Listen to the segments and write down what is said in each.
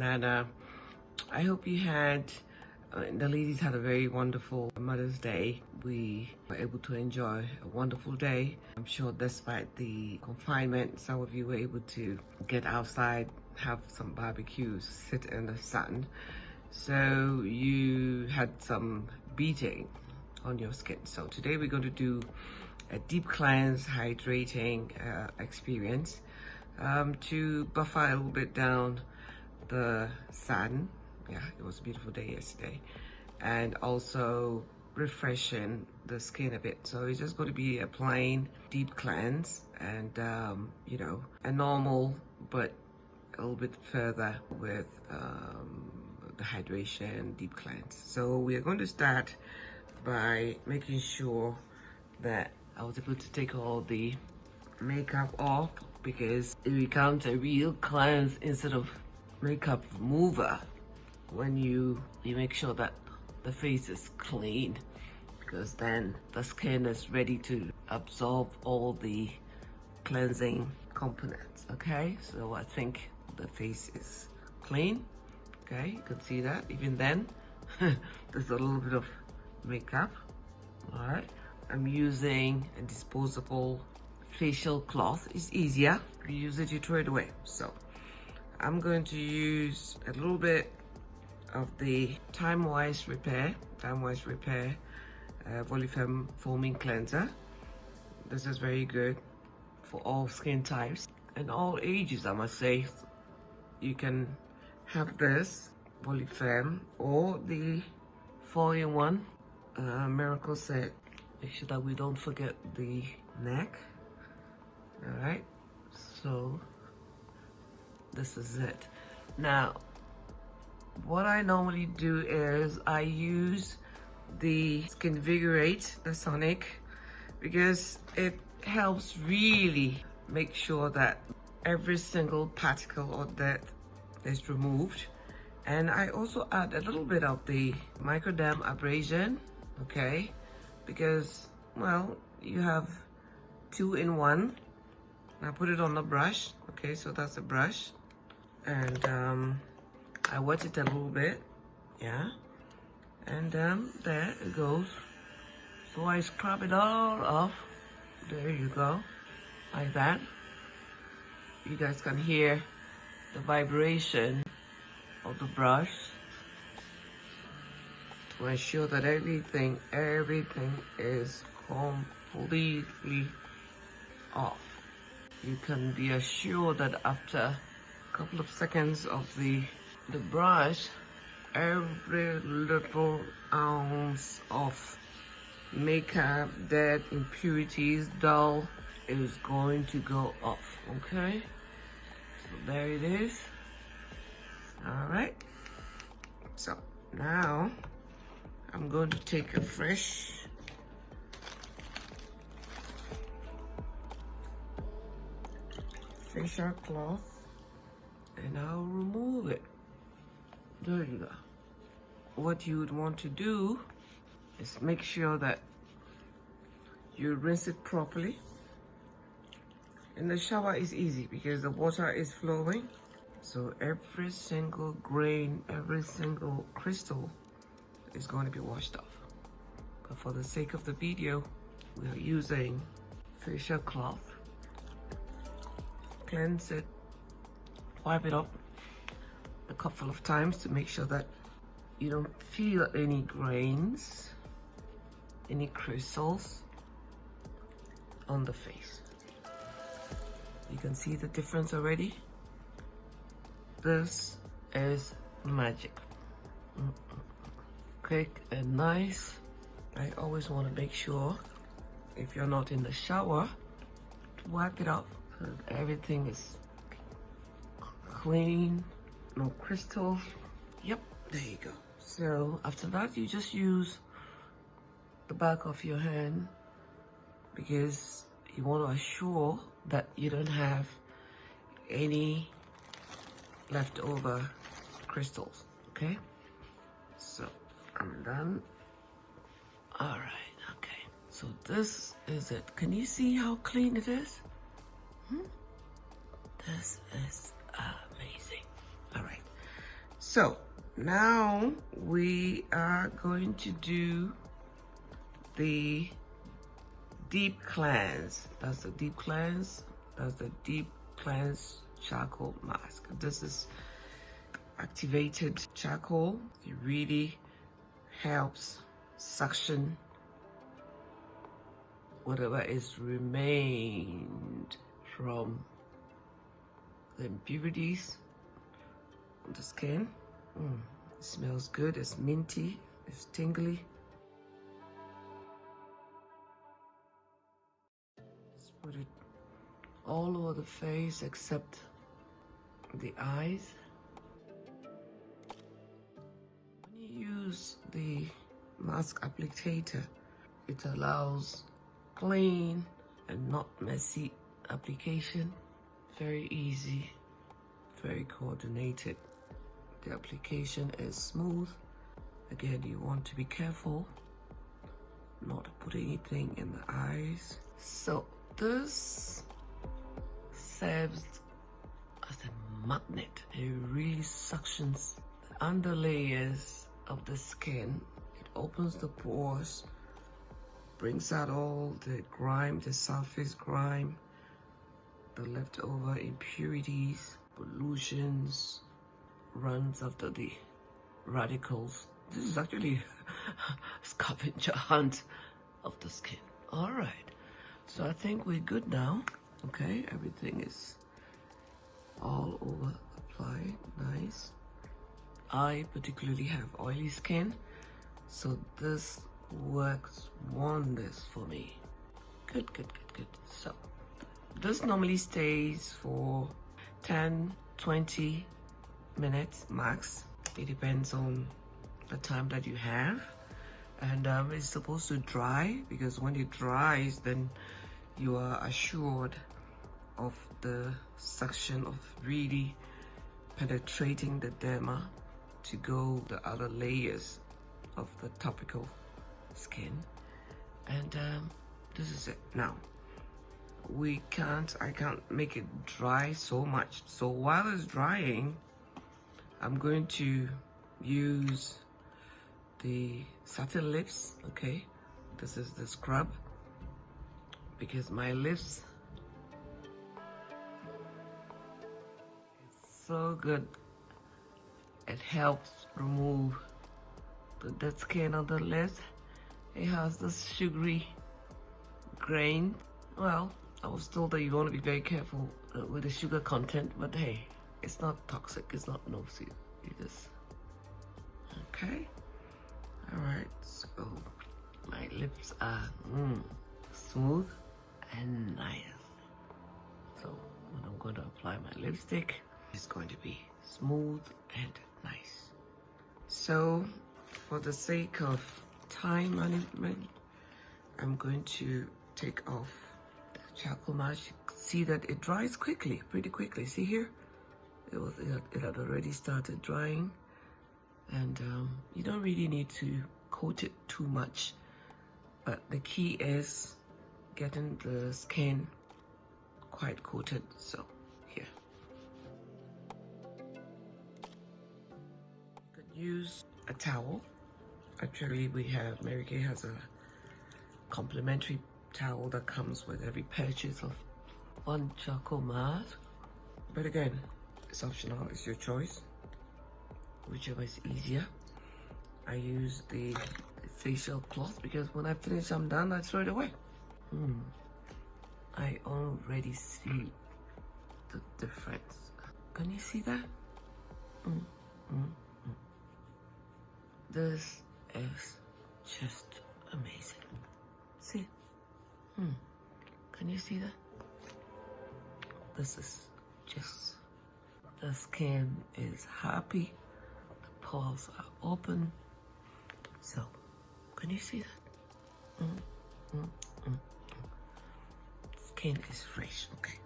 And I hope you had, the ladies had a very wonderful Mother's Day. We were able to enjoy a wonderful day. I'm sure despite the confinement, some of you were able to get outside, have some barbecues, sit in the sun. So you had some beating on your skin. So today we're going to do a deep cleanse, hydrating experience to buffer a little bit down the sun. Yeah, it was a beautiful day yesterday, and also refreshing the skin a bit. So it's just going to be a plain deep cleanse, and you know, a normal but a little bit further with the hydration deep cleanse. So we are going to start by making sure that I was able to take all the makeup off, because it becomes a real cleanse instead of makeup remover when you make sure that the face is clean, because then the skin is ready to absorb all the cleansing components. Okay, so I think the face is clean. Okay, you can see that even then there's a little bit of makeup. All right, I'm using a disposable facial cloth. It's easier. If you use it, you throw it away. So I'm going to use a little bit of the Time-Wise Repair Volume Foaming Cleanser. This is very good for all skin types and all ages, I must say. You can have this Volume or the 4-in-1 Miracle Set. Make sure that we don't forget the neck. All right, so this is it. Now, what I normally do is I use the Skinvigorate, the Sonic, because it helps really make sure that every single particle or dirt is removed. And I also add a little bit of the Microderm Abrasion, okay, because, well, you have 2-in-1. I put it on the brush. Okay, so that's a brush, and I wet it a little bit, yeah, and there it goes. So I scrub it all off. There you go, like that. You guys can hear the vibration of the brush to ensure that everything is completely off. You can be assured that after a couple of seconds of the brush, every little ounce of makeup, dirt, impurities, dull is going to go off. Okay, so there it is. All right, so now I'm going to take a fresh facial cloth and I'll remove it. There you go. What you would want to do is make sure that you rinse it properly. In the shower is easy because the water is flowing, so every single grain, every single crystal is going to be washed off. But for the sake of the video, we are using facial cloth. Cleanse it, wipe it up a couple of times to make sure that you don't feel any grains, any crystals on the face. You can see the difference already. This is magic. Quick and nice. I always want to make sure, if you're not in the shower, to wipe it off so that everything is clean, no crystals. Yep, there you go. So after that, you just use the back of your hand, because you want to assure that you don't have any leftover crystals. Okay, so I'm done. All right, okay, so this is it. Can you see how clean it is? This is amazing. All right, So now we are going to do the deep cleanse. That's the deep cleanse. That's the deep cleanse charcoal mask. This is activated charcoal. It really helps suction whatever is remained from the impurities on the skin. It smells good. It's minty. It's tingly. Just put it all over the face except the eyes. When you use the mask applicator, it allows clean and not messy application. Very easy, very coordinated. The application is smooth. Again, you want to be careful not to put anything in the eyes. So this serves as a magnet. It really suctions the under layers of the skin. It opens the pores, brings out all the grime, the surface grime, the leftover impurities, pollutions, runs after the radicals. This is actually a scavenger hunt of the skin. All right, so I think we're good now. Okay, everything is all over applied, nice. I particularly have oily skin, so this works wonders for me. Good, good, good, good. So this normally stays for 10-20 minutes max. It depends on the time that you have, and it's supposed to dry, because when it dries, then you are assured of the suction of really penetrating the derma to go the other layers of the topical skin. And this is it. Now I can't make it dry so much, so while it's drying, I'm going to use the satin lips. Okay, this is the scrub, because my lips, it's so good. It helps remove the dead skin on the lips. It has this sugary grain. Well, I was told that you want to be very careful with the sugar content, but hey, it's not toxic, it's not nosy. You just, okay. All right, so my lips are smooth and nice. So when I'm going to apply my lipstick, it's going to be smooth and nice. So for the sake of time management, I'm going to take off the charcoal mask. You can see that it dries quickly, pretty quickly. See here? It had already started drying, and you don't really need to coat it too much, but the key is getting the skin quite coated. So here, you could use a towel. Actually, Mary Kay has a complimentary towel that comes with every purchase of one charcoal mask, but again, it's optional, it's your choice, whichever is easier. I use the facial cloth because when I finish, I'm done, I throw it away. I already see the difference. Can you see that? This is just amazing. See? Can you see that? This is just, the skin is happy, the pores are open. So, can you see that? Skin is fresh. Okay.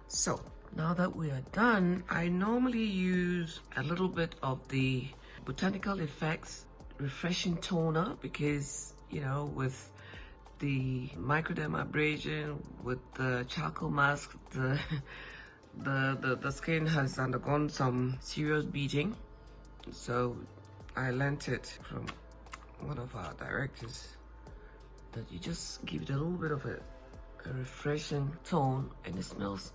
So, now that we are done, I normally use a little bit of the Botanical Effects Refreshing Toner, because, you know, with the microdermabrasion, with the charcoal mask, the skin has undergone some serious beating. So I learnt it from one of our directors that you just give it a little bit of a refreshing tone, and it smells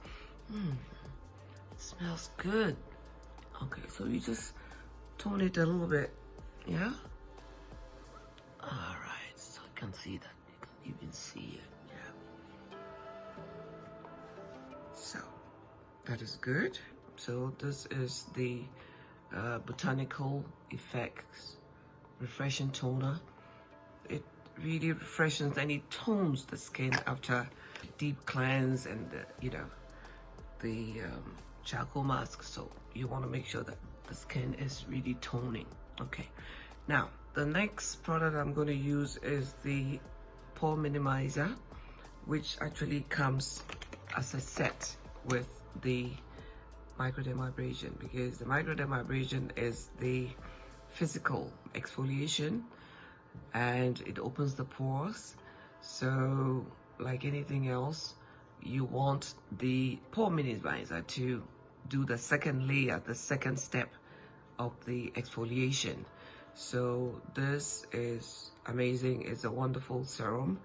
good. Okay, so you just tone it a little bit, yeah. All right, so you can see that, you can even see it, yeah. So that is good. So this is the Botanical Effects Refreshing Toner. It really refreshes and it tones the skin after deep cleanse and the charcoal mask. So you want to make sure that the skin is really toning. Okay, now the next product I'm going to use is the pore minimizer, which actually comes as a set with the microdermabrasion, because the microdermabrasion is the physical exfoliation and it opens the pores. So like anything else, you want the pore minimizer to do the second layer, the second step of the exfoliation. So this is amazing. It's a wonderful serum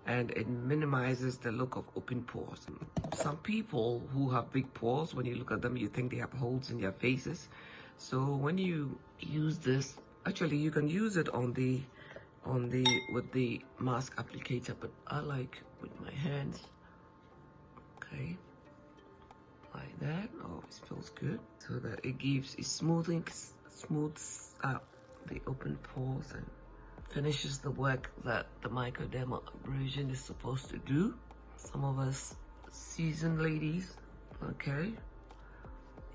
and it minimizes the look of open pores. Some people who have big pores, when you look at them, you think they have holes in their faces. So when you use this, actually you can use it with the mask applicator, but I like with my hands. Okay, like that. Oh, it feels good. So that it smooths out the open pores and finishes the work that the microdermabrasion is supposed to do. Some of us seasoned ladies, okay,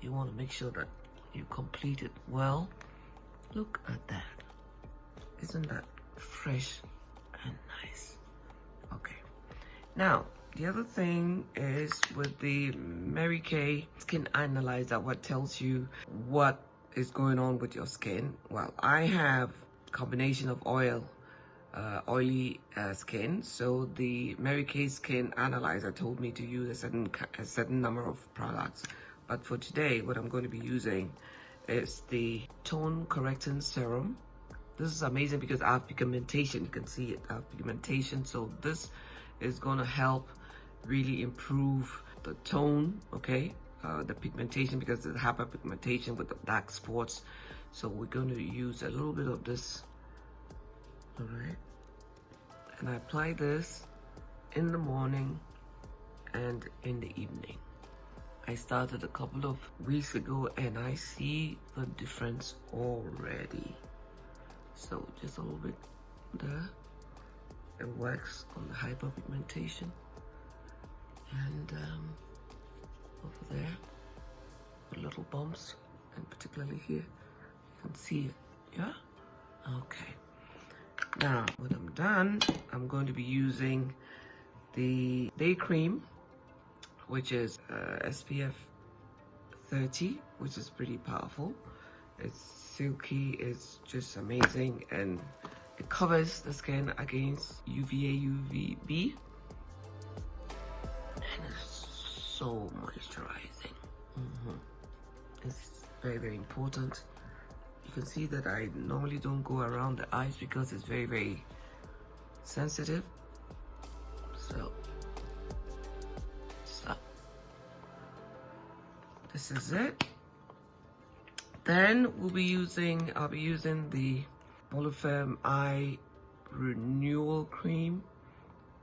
you want to make sure that you complete it well. Look at that. Isn't that fresh and nice? Okay, now the other thing is with the Mary Kay Skin Analyzer, what tells you what is going on with your skin. Well, I have combination of oily skin, so the Mary Kay Skin Analyzer told me to use a certain number of products, but for today what I'm going to be using is the tone correcting serum. This is amazing because I have pigmentation. You can see it, I have pigmentation, so this is going to help really improve the tone, okay, the pigmentation, because there's hyperpigmentation with the dark spots. So we're going to use a little bit of this. All right, and I apply this in the morning and in the evening. I started a couple of weeks ago and I see the difference already. So just a little bit there. It works on the hyperpigmentation, and over there, the little bumps, and particularly here, you can see it. Yeah. Okay. Now, when I'm done, I'm going to be using the day cream, which is SPF 30, which is pretty powerful. It's silky, it's just amazing, and it covers the skin against UVA, UVB, and it's so moisturizing. It's very, very important. You can see that I normally don't go around the eyes because it's very, very sensitive. So this is it. Then I'll be using the Polyfirm Eye Renewal Cream.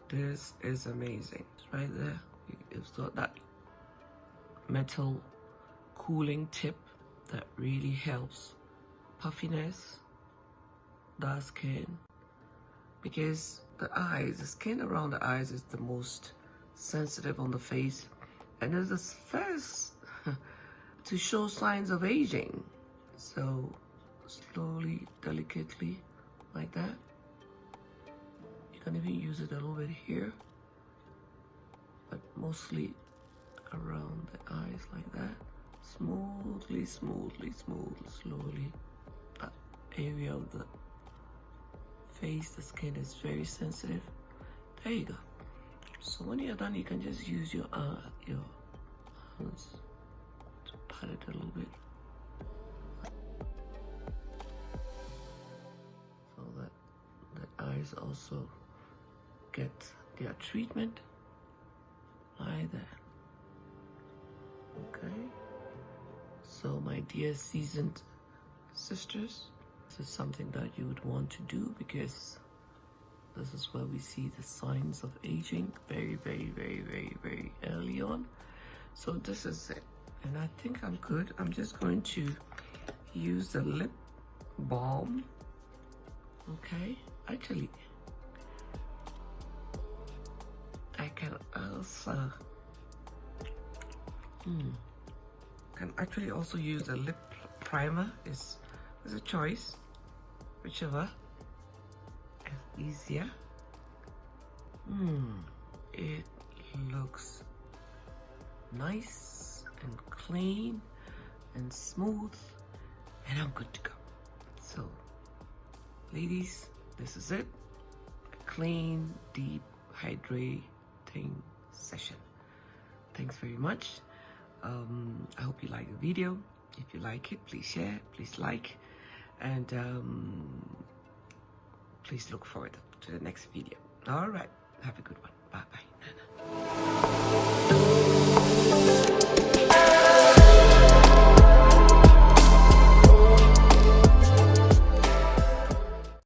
This is amazing. It's right there. It's got that metal cooling tip that really helps puffiness, dark skin, because the skin around the eyes is the most sensitive on the face, and is the first to show signs of aging. So slowly, delicately, like that. You can even use it a little bit here, but mostly around the eyes like that. Smoothly, smoothly, slowly. That area of the face, the skin is very sensitive. There you go. So when you're done, you can just use your hands to pat it a little bit. guys also get their treatment either. Okay, so my dear seasoned sisters, this is something that you would want to do, because this is where we see the signs of aging very, very, very, very, very early on. So this is it, and I think I'm good. I'm just going to use the lip balm. Okay, actually I can also can actually also use a lip primer. Is a choice, whichever is easier. It looks nice and clean and smooth, and I'm good to go. So ladies, this is it. A clean, deep, hydrating session. Thanks very much. I hope you like the video. If you like it, please share, please like, and please look forward to the next video. All right, have a good one.